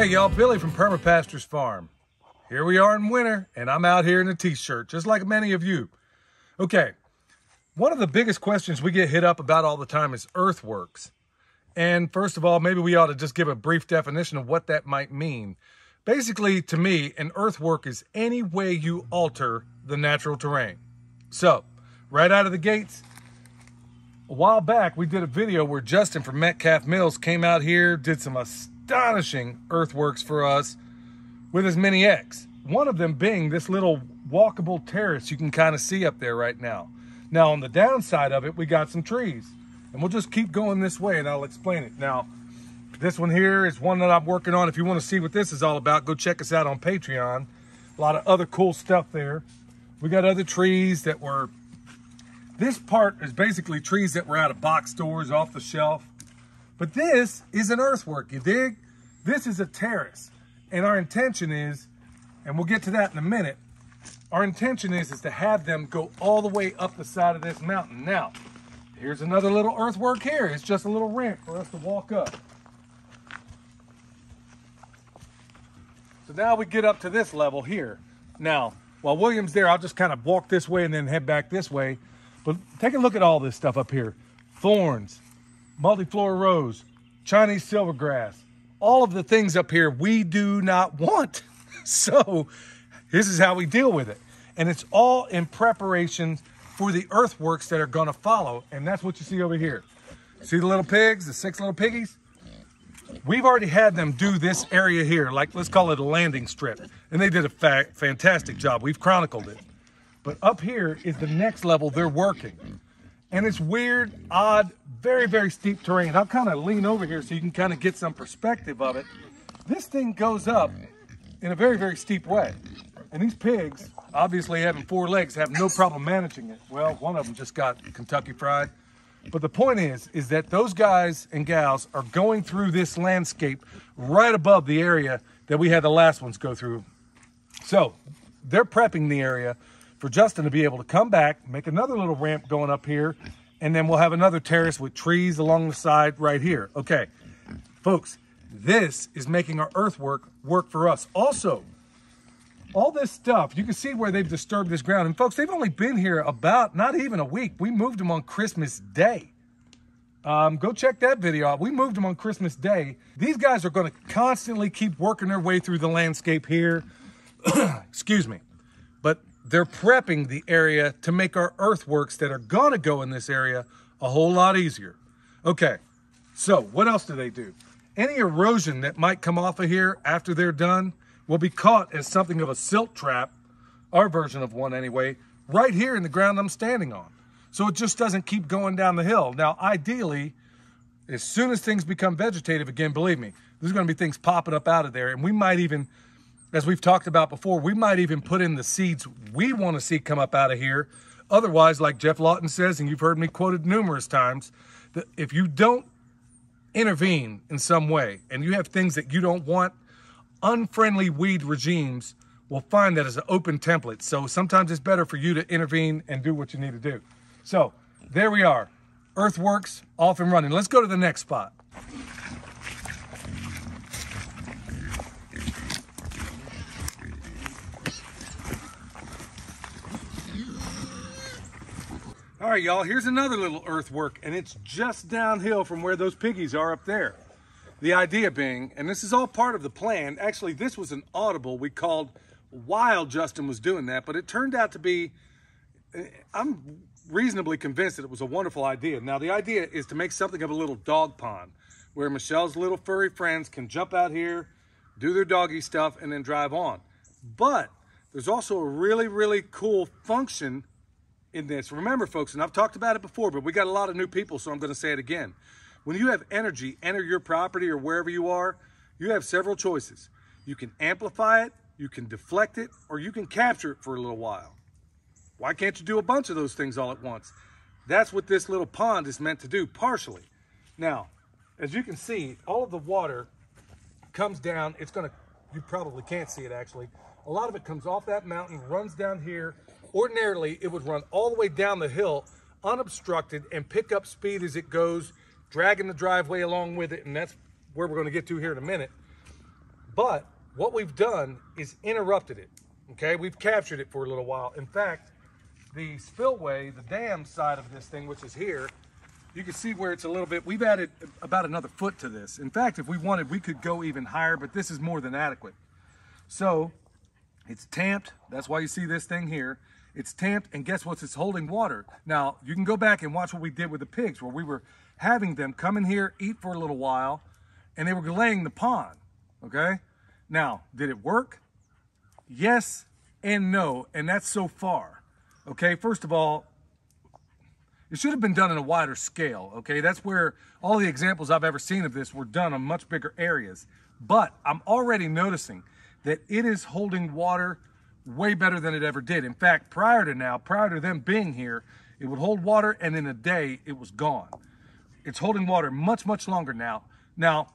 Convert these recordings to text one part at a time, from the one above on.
y'all, Billy from Perma Pastures Farm. Here we are in winter, and I'm out here in a t-shirt, just like many of you. Okay, one of the biggest questions we get hit up about all the time is earthworks. And first of all, maybe we ought to just give a brief definition of what that might mean. Basically, to me, an earthwork is any way you alter the natural terrain. So, right out of the gates, a while back, we did a video where Justin from Metcalf Mills came out here, did some astonishing earthworks for us with his mini X. One of them being this little walkable terrace you can kind of see up there right now. Now, on the downside of it, we got some trees. And we'll just keep going this way and I'll explain it. Now, this one here is one that I'm working on. If you want to see what this is all about, go check us out on Patreon. A lot of other cool stuff there. We got other trees that were... This part is basically trees that were out of box stores, off the shelf. But this is an earthwork, you dig? This is a terrace. And our intention is, and we'll get to that in a minute, our intention is to have them go all the way up the side of this mountain. Now, here's another little earthwork here. It's just a little ramp for us to walk up. So now we get up to this level here. Now, while William's there, I'll just kind of walk this way and then head back this way. But take a look at all this stuff up here. Thorns, multiflora rose, Chinese silvergrass, all of the things up here we do not want. So this is how we deal with it. And it's all in preparation for the earthworks that are gonna follow. And that's what you see over here. See the little pigs, the 6 little piggies? We've already had them do this area here, like let's call it a landing strip. And they did a fantastic job. We've chronicled it. But up here is the next level they're working. And it's weird, odd, very, very steep terrain. I'll kind of lean over here so you can kind of get some perspective of it. This thing goes up in a very, very steep way. And these pigs, obviously having 4 legs, have no problem managing it. Well, one of them just got Kentucky Fried. But the point is that those guys and gals are going through this landscape right above the area that we had the last ones go through. So they're prepping the area for Justin to be able to come back, make another little ramp going up here, and then we'll have another terrace with trees along the side right here. Okay, folks, this is making our earthwork work for us. Also, all this stuff, you can see where they've disturbed this ground. And folks, they've only been here about not even a week. We moved them on Christmas Day. Go check that video out. We moved them on Christmas Day. These guys are going to constantly keep working their way through the landscape here. Excuse me. But they're prepping the area to make our earthworks that are going to go in this area a whole lot easier. Okay, so what else do they do? Any erosion that might come off of here after they're done will be caught as something of a silt trap, our version of one anyway, right here in the ground I'm standing on. So it just doesn't keep going down the hill. Now, ideally, as soon as things become vegetative again, believe me, there's going to be things popping up out of there. And we might even, as we've talked about before, we might even put in the seeds we want to see come up out of here. Otherwise, like Jeff Lawton says, and you've heard me quoted numerous times, that if you don't intervene in some way and you have things that you don't want, unfriendly weed regimes will find that as an open template. So sometimes it's better for you to intervene and do what you need to do. So there we are. Earthworks off and running. Let's go to the next spot. All right, y'all, here's another little earthwork, and it's just downhill from where those piggies are up there. The idea being, and this is all part of the plan, actually this was an audible we called while Justin was doing that, but it turned out to be, I'm reasonably convinced that it was a wonderful idea. Now the idea is to make something of a little dog pond where Michelle's little furry friends can jump out here, do their doggy stuff, and then drive on. But there's also a really, really cool function in this. Remember, folks, and I've talked about it before, but we got a lot of new people, so I'm going to say it again. When you have energy enter your property or wherever you are, you have several choices. You can amplify it, you can deflect it, or you can capture it for a little while. Why can't you do a bunch of those things all at once? That's what this little pond is meant to do, partially. Now, as you can see, all of the water comes down. It's going to, you probably can't see it actually. A lot of it comes off that mountain, runs down here. Ordinarily, it would run all the way down the hill unobstructed and pick up speed as it goes, dragging the driveway along with it, and that's where we're going to get to here in a minute. But what we've done is interrupted it, okay? We've captured it for a little while. In fact, the spillway, the dam side of this thing, which is here, you can see where it's a little bit, we've added about another foot to this. In fact, if we wanted, we could go even higher, but this is more than adequate. So it's tamped. That's why you see this thing here. It's tamped, and guess what? It's holding water. Now, you can go back and watch what we did with the pigs, where we were having them come in here, eat for a little while, and they were laying the pond, okay? Now, did it work? Yes and no, and that's so far, okay? First of all, it should have been done in a wider scale, okay? That's where all the examples I've ever seen of this were done on much bigger areas. But I'm already noticing that it is holding water way better than it ever did. In fact, prior to them being here, it would hold water, and in a day, it was gone. It's holding water much, much longer now. Now,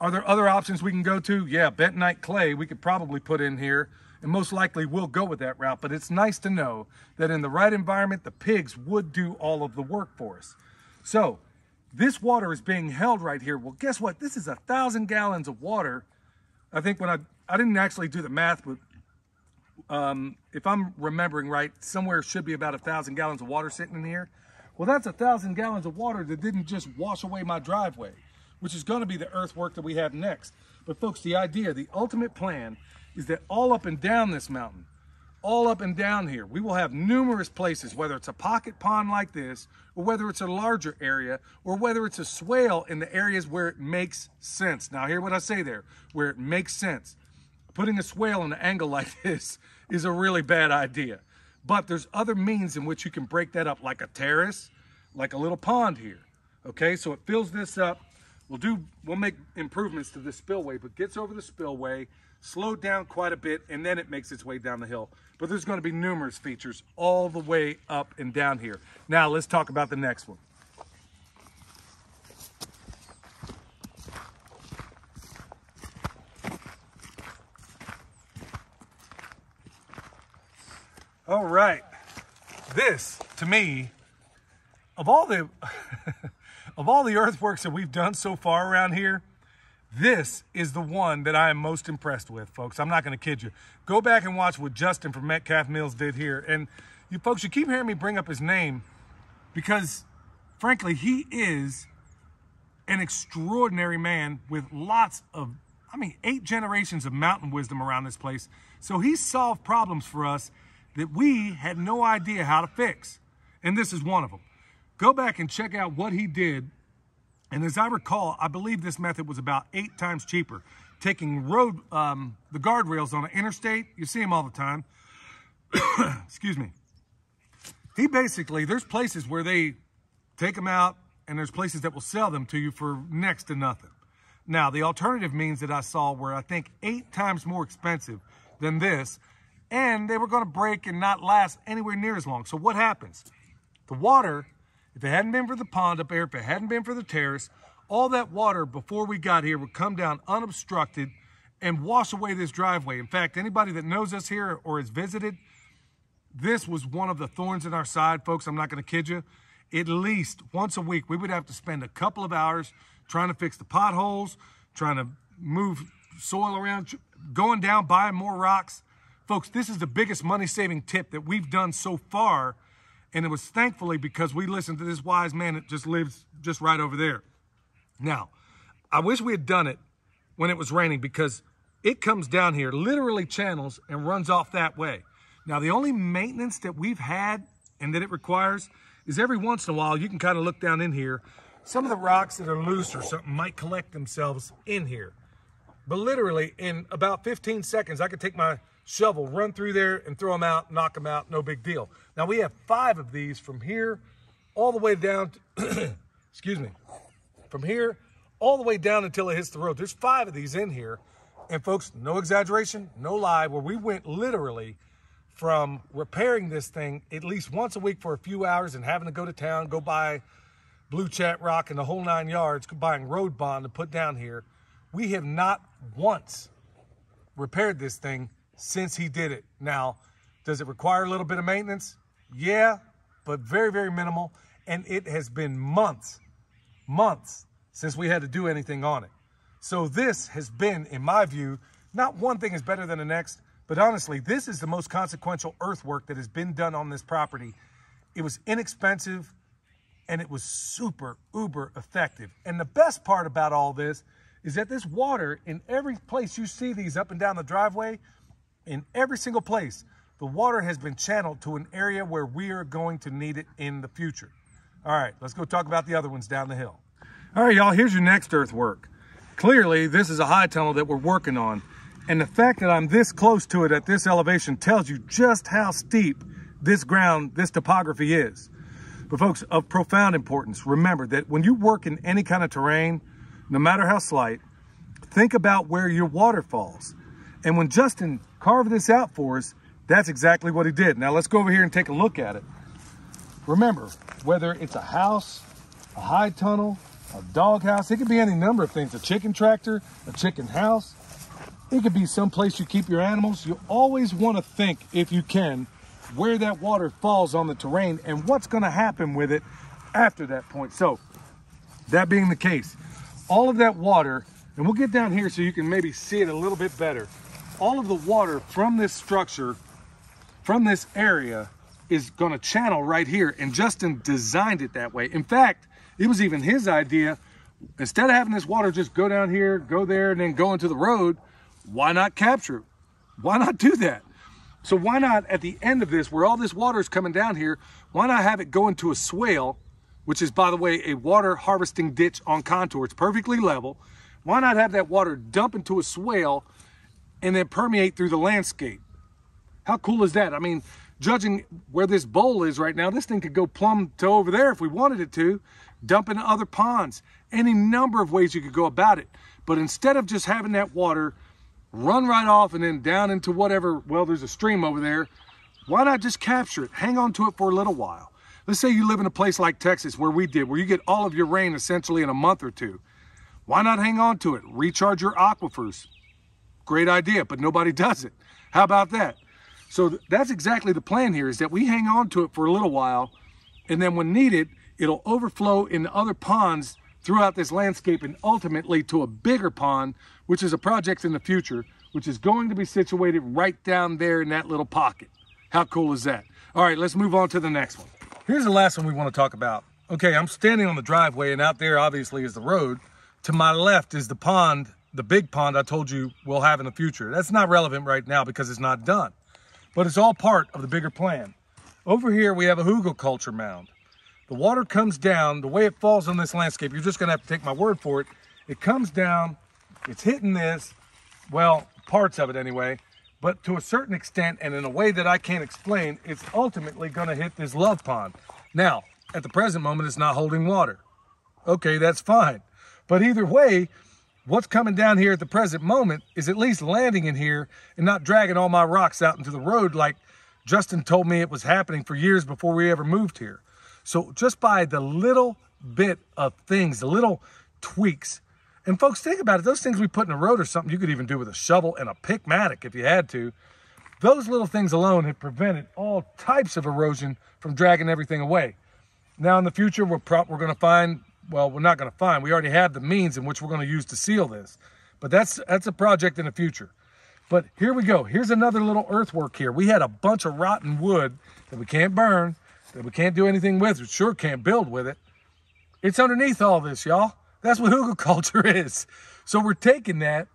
are there other options we can go to? Yeah, bentonite clay we could probably put in here, and most likely we'll go with that route. But it's nice to know that in the right environment, the pigs would do all of the work for us. So this water is being held right here. Well, guess what? This is 1,000 gallons of water. I think when I didn't actually do the math, but if I'm remembering right, somewhere should be about 1,000 gallons of water sitting in here. Well, that's 1,000 gallons of water that didn't just wash away my driveway, which is going to be the earthwork that we have next. But folks, the idea, the ultimate plan is that all up and down this mountain, all up and down here, we will have numerous places, whether it's a pocket pond like this, or whether it's a larger area, or whether it's a swale in the areas where it makes sense. Now, hear what I say there, where it makes sense. Putting a swale in an angle like this is a really bad idea. But there's other means in which you can break that up, like a terrace, like a little pond here. Okay, so it fills this up. We'll make improvements to the spillway, but gets over the spillway, slowed down quite a bit, and then it makes its way down the hill. But there's going to be numerous features all the way up and down here. Now let's talk about the next one. All right, this to me, of all the of all the earthworks that we've done so far around here, this is the one that I am most impressed with, folks. I'm not going to kid you. Go back and watch what Justin from Metcalf Mills did here. And you folks, you keep hearing me bring up his name because, frankly, he is an extraordinary man with lots of, 8 generations of mountain wisdom around this place. So he solved problems for us that we had no idea how to fix. And this is one of them. Go back and check out what he did. And as I recall, I believe this method was about 8 times cheaper. Taking the guardrails on an interstate, you see them all the time. Excuse me. He basically, there's places where they take them out, and there's places that will sell them to you for next to nothing. Now, the alternative means that I saw were, I think, 8 times more expensive than this, and they were going to break and not last anywhere near as long. So what happens? The water, if it hadn't been for the pond up there, if it hadn't been for the terrace, all that water before we got here would come down unobstructed and wash away this driveway. In fact, anybody that knows us here or has visited, this was one of the thorns in our side, folks. I'm not going to kid you. At least once a week, we would have to spend a couple of hours trying to fix the potholes, trying to move soil around, going down, buying more rocks. Folks, this is the biggest money-saving tip that we've done so far, and it was thankfully because we listened to this wise man that just lives just right over there. Now, I wish we had done it when it was raining because it comes down here, literally channels, and runs off that way. Now, the only maintenance that we've had and that it requires is every once in a while, you can kind of look down in here. Some of the rocks that are loose or something might collect themselves in here. But literally, in about 15 seconds, I could take my shovel, run through there, and throw them out, knock them out, no big deal. Now, we have 5 of these from here all the way down, excuse me, from here all the way down until it hits the road. There's 5 of these in here. And folks, no exaggeration, no lie, where we went literally from repairing this thing at least once a week for a few hours and having to go to town, go buy blue chat rock and the whole 9 yards, buying road bond to put down here. We have not once repaired this thing since he did it. Now, does it require a little bit of maintenance? Yeah, but very, very minimal. And it has been months since we had to do anything on it. So this has been, in my view, not one thing is better than the next, but honestly, this is the most consequential earthwork that has been done on this property. It was inexpensive and it was super, uber effective. And the best part about all this is that this water, in every place you see these up and down the driveway, in every single place, the water has been channeled to an area where we are going to need it in the future. All right, let's go talk about the other ones down the hill. All right, y'all, here's your next earthwork. Clearly, this is a high tunnel that we're working on. And the fact that I'm this close to it at this elevation tells you just how steep this ground, this topography is. But folks, of profound importance, remember that when you work in any kind of terrain, no matter how slight, think about where your water falls. And when Justin carved this out for us, that's exactly what he did. Now let's go over here and take a look at it. Remember, whether it's a house, a high tunnel, a dog house, it could be any number of things, a chicken tractor, a chicken house. It could be someplace you keep your animals. You always want to think, if you can, where that water falls on the terrain and what's going to happen with it after that point. So, that being the case, all of that water, and we'll get down here so you can maybe see it a little bit better. All of the water from this structure, from this area, is going to channel right here. And Justin designed it that way. In fact, it was even his idea. Instead of having this water just go down here, go there, and then go into the road, why not capture it? Why not do that? So why not, at the end of this, where all this water is coming down here, why not have it go into a swale, which is, by the way, a water harvesting ditch on contour. It's perfectly level. Why not have that water dump into a swale and then permeate through the landscape? How cool is that? I mean, judging where this bowl is right now, this thing could go plumb to over there if we wanted it to, dump into other ponds. Any number of ways you could go about it. But instead of just having that water run right off and then down into whatever, well, there's a stream over there, why not just capture it? Hang on to it for a little while. Let's say you live in a place like Texas, where we did, where you get all of your rain essentially in a month or two. Why not hang on to it? Recharge your aquifers. Great idea, but nobody does it. How about that? So that's exactly the plan here, is that we hang on to it for a little while, and then when needed, it'll overflow into other ponds throughout this landscape and ultimately to a bigger pond, which is a project in the future, which is going to be situated right down there in that little pocket. How cool is that? All right, let's move on to the next one. Here's the last one we want to talk about. Okay, I'm standing on the driveway, and out there obviously is the road. To my left is the pond, the big pond I told you we'll have in the future. That's not relevant right now because it's not done, but it's all part of the bigger plan. Over here we have a hugelkultur mound. The water comes down, the way it falls on this landscape, you're just gonna have to take my word for it. It comes down, it's hitting this, well, parts of it anyway, but to a certain extent and in a way that I can't explain, it's ultimately gonna hit this love pond. Now, at the present moment, it's not holding water. Okay, that's fine. But either way, what's coming down here at the present moment is at least landing in here and not dragging all my rocks out into the road like Justin told me it was happening for years before we ever moved here. So just by the little bit of things, the little tweaks, and folks, think about it, those things we put in a road or something you could even do with a shovel and a pickmatic if you had to. Those little things alone have prevented all types of erosion from dragging everything away. Now in the future, we're going to find, well, we're not going to find, we already have the means in which we're going to use to seal this. But that's a project in the future. But here we go. Here's another little earthwork here. We had a bunch of rotten wood that we can't burn, that we can't do anything with, we sure can't build with it. It's underneath all this, y'all. That's what hugelkultur is. So we're taking that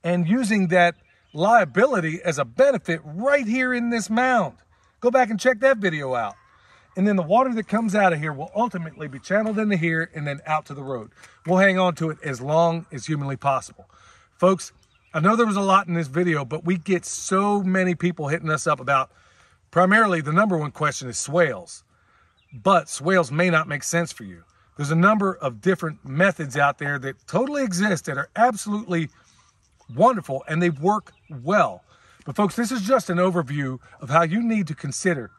and using that liability as a benefit right here in this mound. Go back and check that video out. And then the water that comes out of here will ultimately be channeled into here and then out to the road. We'll hang on to it as long as humanly possible. Folks, I know there was a lot in this video, but we get so many people hitting us up about, primarily the number one question is swales. But swales may not make sense for you. There's a number of different methods out there that totally exist that are absolutely wonderful and they work well. But folks, this is just an overview of how you need to consider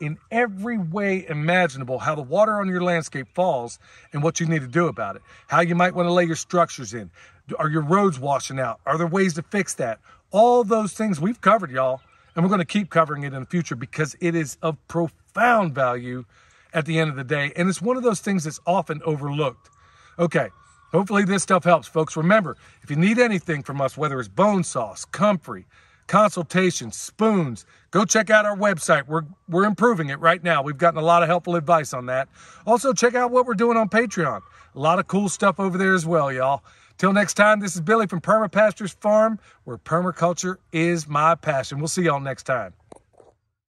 in every way imaginable how the water on your landscape falls and what you need to do about it. How you might want to lay your structures in. Are your roads washing out? Are there ways to fix that? All those things we've covered, y'all, and we're going to keep covering it in the future because it is of profound value at the end of the day. And it's one of those things that's often overlooked. Okay, Hopefully this stuff helps, folks. Remember, if you need anything from us, whether it's bone sauce, comfrey, consultations, spoons, go check out our website. We're improving it right now. We've gotten a lot of helpful advice on that. Also, check out what we're doing on Patreon. A lot of cool stuff over there as well, y'all. Till next time, this is Billy from Perma Pastures Farm, where permaculture is my passion. We'll see y'all next time.